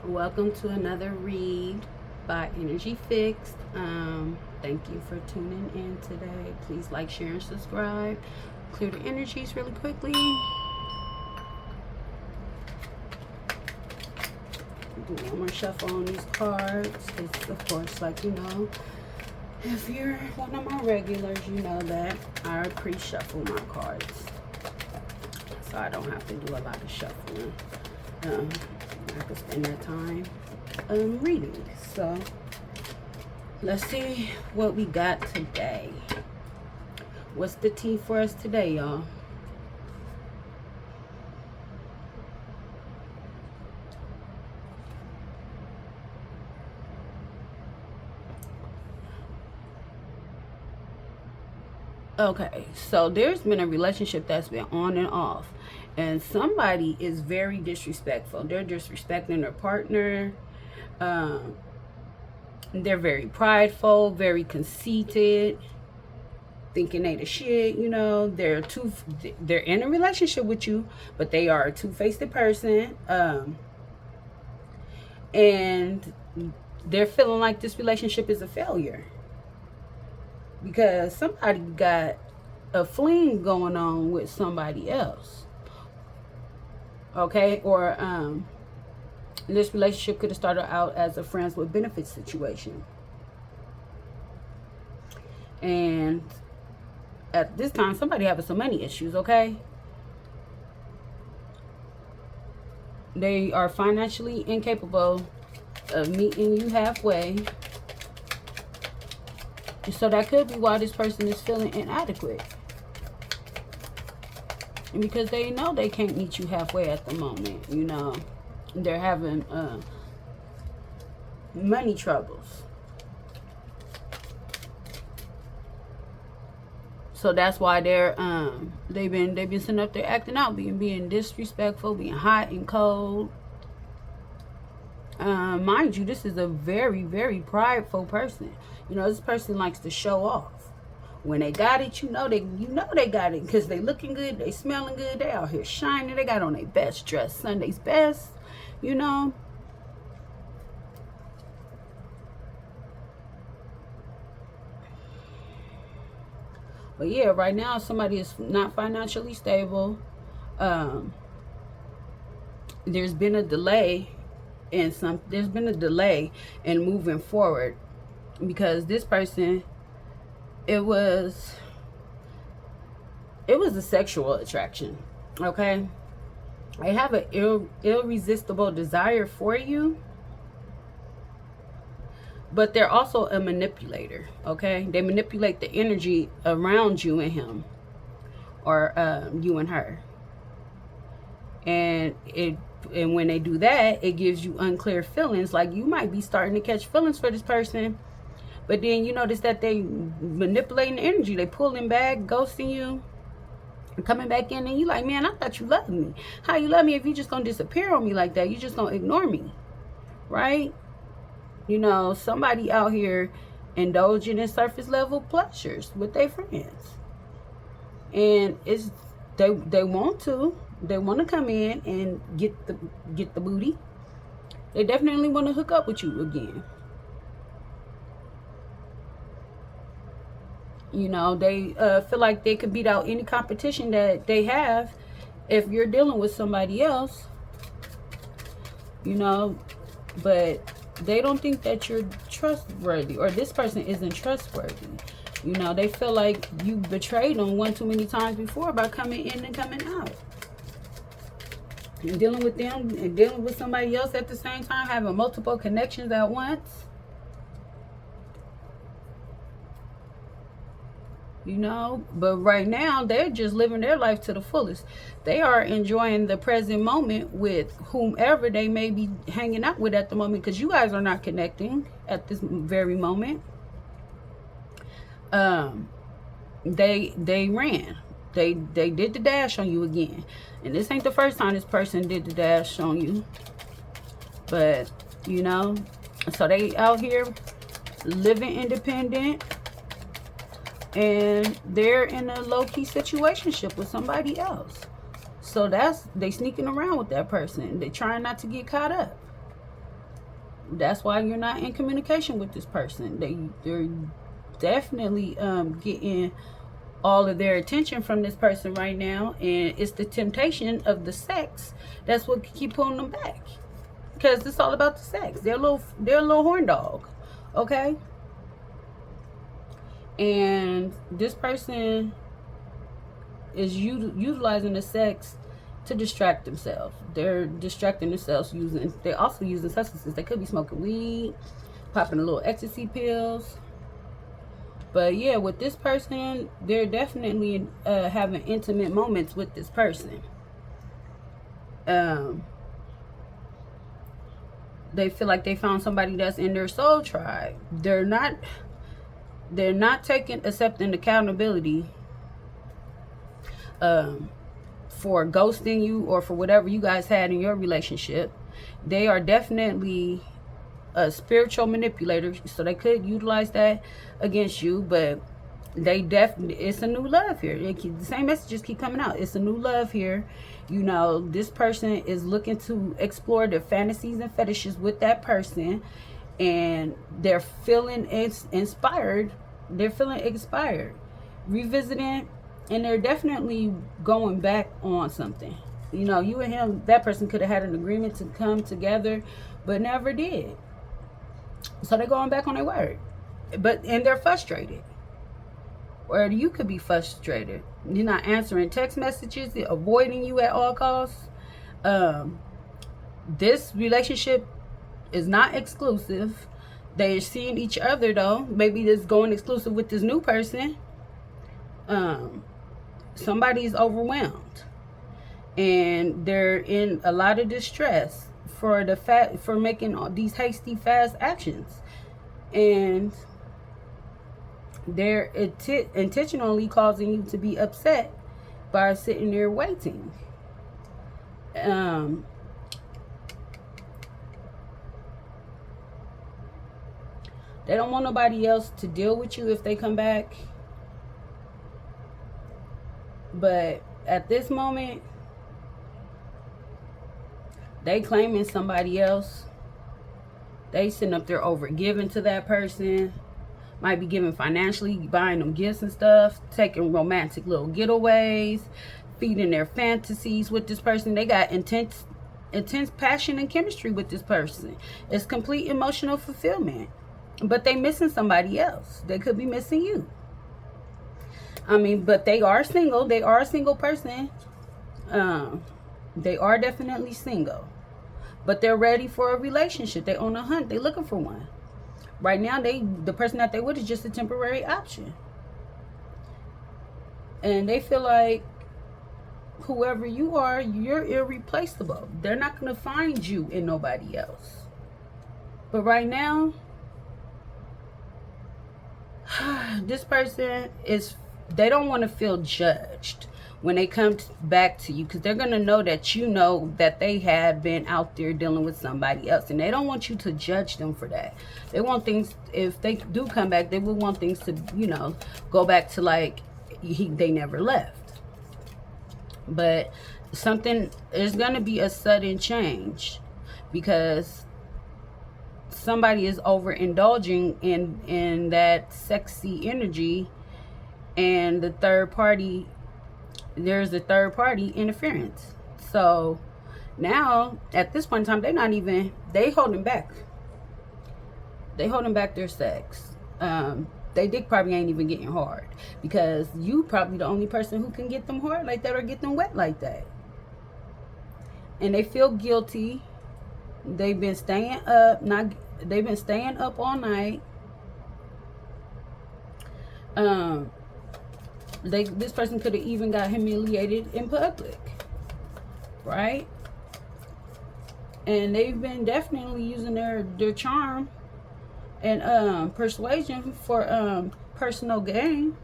Welcome to another read by Energy Fixed. Thank you for tuning in today. Please like, share, and subscribe. Clear the energies really quickly. Do one more shuffle on these cards. It's, of course, like if you're one of my regulars, you know that I pre-shuffle my cards, so I don't have to do a lot of shuffling. I could spend that time reading. So let's see what we got today. What's the tea for us today, y'all? Okay, so there's been a relationship that's been on and off, and somebody is very disrespectful. They're disrespecting their partner. Um, they're very prideful, very conceited, thinking they the shit. They're in a relationship with you, but they are a two-faced person. And they're feeling like this relationship is a failure because somebody got a fling going on with somebody else. Okay, or this relationship could have started out as a friends with benefits situation, and at this time somebody having some money issues. Okay, they are financially incapable of meeting you halfway. So that could be why this person is feeling inadequate. And because they know they can't meet you halfway at the moment, they're having money troubles. So that's why they've been sitting up there acting out, being disrespectful, being hot and cold. Mind you, this is a very, very prideful person. This person likes to show off. When they got it, they got it because they looking good, they smelling good, they out here shining, they got on their best dress, Sunday's best, But yeah, right now somebody is not financially stable. There's been a delay in moving forward because this person, it was a sexual attraction. Okay, they have an irresistible desire for you, but they're also a manipulator. Okay, they manipulate the energy around you and him, or you and her, and when they do that, it gives you unclear feelings. Like you might be starting to catch feelings for this person, but then you notice that they manipulating the energy. They pulling back, ghosting you, and coming back in, and you like, man, I thought you loved me. How you love me if you just gonna disappear on me like that? You just gonna ignore me, right? Somebody out here indulging in surface level pleasures with their friends, and they want to come in and get the booty. They definitely want to hook up with you again. They feel like they could beat out any competition that they have if you're dealing with somebody else, but they don't think that you're trustworthy, or this person isn't trustworthy. They feel like you betrayed them one too many times before by coming in and coming out. And dealing with them and dealing with somebody else at the same time, having multiple connections at once. But right now they're just living their life to the fullest. They are enjoying the present moment with whomever they may be hanging out with at the moment, because you guys are not connecting at this very moment. They ran. They did the dash on you again, and this ain't the first time this person did the dash on you. But so they out here living independent, and they're in a low-key situationship with somebody else. So they sneaking around with that person. They trying not to get caught up. That's why you're not in communication with this person. They're definitely getting all of their attention from this person right now, and it's the temptation of the sex that's what keep pulling them back, because it's all about the sex. They're a little horn dog, okay? And this person is utilizing the sex to distract themselves. They're distracting themselves they're also using substances. They could be smoking weed, popping a little ecstasy pills. But yeah, with this person, they're definitely having intimate moments with this person. They feel like they found somebody that's in their soul tribe. They're not accepting accountability for ghosting you or for whatever you guys had in your relationship. They are definitely a spiritual manipulator, so they could utilize that against you. But it's a new love here. The same messages keep coming out. It's a new love here. You know, this person is looking to explore their fantasies and fetishes with that person, and they're feeling inspired. They're feeling inspired, revisiting, and they're definitely going back on something. You know, you and him, that person could have had an agreement to come together, but never did. So they're going back on their word. And they're frustrated. Or you could be frustrated. You're not answering text messages, they're avoiding you at all costs. This relationship is not exclusive. They're seeing each other though. Maybe it's going exclusive with this new person. Somebody's overwhelmed, and they're in a lot of distress for making all these hasty, fast actions, and they're intentionally causing you to be upset by sitting there waiting. They don't want nobody else to deal with you if they come back. But at this moment, they claiming somebody else. They sitting up there over giving to that person. Might be giving financially, buying them gifts and stuff, taking romantic little getaways, feeding their fantasies with this person. They got intense passion and chemistry with this person. It's complete emotional fulfillment. But they missing somebody else. They could be missing you. I mean, but they are single. They are a single person. They are definitely single. But they're ready for a relationship. They on a hunt. They looking for one. Right now, the person that they with is just a temporary option. And they feel like whoever you are, you're irreplaceable. They're not going to find you in nobody else. But right now, this person they don't want to feel judged when they come back to you, because they're going to know that you know that they have been out there dealing with somebody else, and they don't want you to judge them for that. They want things, if they do come back, they would want things to, you know, go back to like they never left. But there's going to be a sudden change, because somebody is overindulging in that sexy energy, and there's a third party interference. So now at this point in time, they holding back their sex. They dick probably ain't even getting hard, because you probably the only person who can get them hard like that or get them wet like that. And they feel guilty. They've been staying up all night. This person could have even got humiliated in public, right? And they've been definitely using their charm and persuasion for personal gain.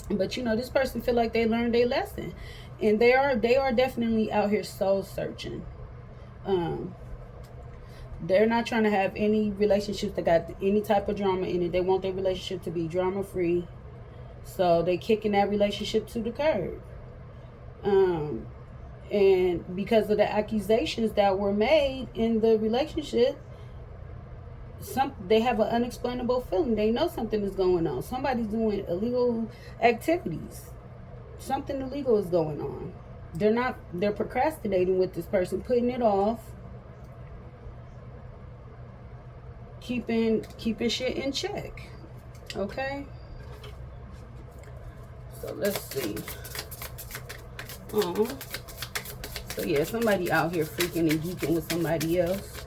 But you know, this person feel like they learned their lesson, and they are definitely out here soul searching. They're not trying to have any relationships that got any type of drama in it. They want their relationship to be drama free. So they kicking that relationship to the curb. And because of the accusations that were made in the relationship, they have an unexplainable feeling. They know something is going on. Somebody's doing illegal activities. Something illegal is going on. They're procrastinating with this person, putting it off, keeping shit in check. Okay? So let's see. So yeah, somebody out here freaking and geeking with somebody else.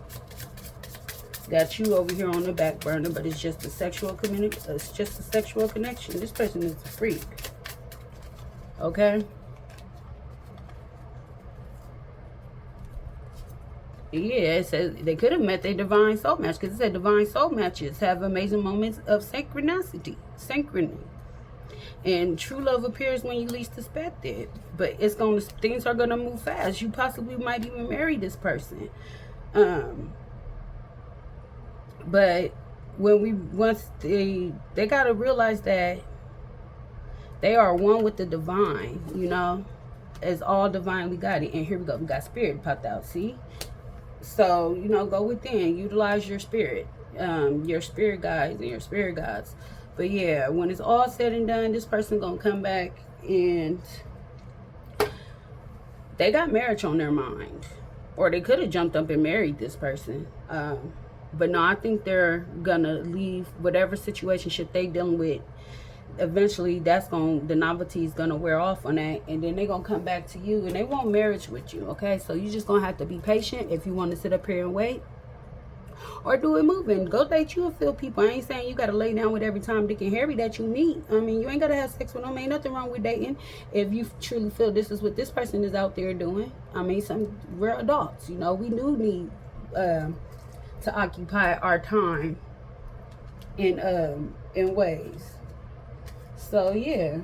Got you over here on the back burner, but it's just a sexual connection. This person is a freak. Okay? Yeah, it says they could have met their divine soul match, because it said divine soul matches have amazing moments of synchrony. And true love appears when you least expect it. But things are gonna move fast. You possibly might even marry this person. But once they gotta realize that they are one with the divine, you know, as all divinely guided. And here we go, we got spirit popped out, see? So, you know, go within, utilize your spirit guides and your spirit gods. But yeah, when it's all said and done, this person gonna come back and they got marriage on their mind. Or they could have jumped up and married this person. But no, I think they're gonna leave whatever situationship they dealing with. Eventually, the novelty is gonna wear off on that, and then they're gonna come back to you, and they want marriage with you. Okay, so you just gonna have to be patient if you want to sit up here and wait, or do it moving. Go date you and feel people. I ain't saying you gotta lay down with every Tom, Dick, and Harry that you meet. I mean, you ain't gotta have sex with them. Ain't nothing wrong with dating if you truly feel this is what this person is out there doing. I mean, we're adults, you know. We do need to occupy our time in ways. So yeah.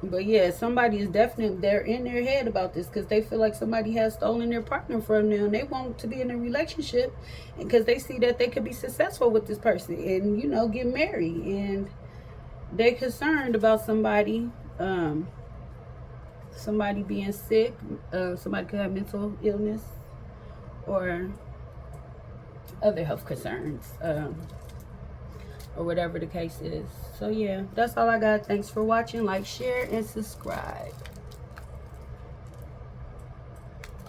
But yeah, somebody is definitely, they're in their head about this because they feel like somebody has stolen their partner from them. They want to be in a relationship because they see that they could be successful with this person and, you know, get married. And they're concerned about somebody being sick. Somebody could have mental illness or other health concerns. Or whatever the case is. So yeah, that's all I got. Thanks for watching. Like, share, and subscribe.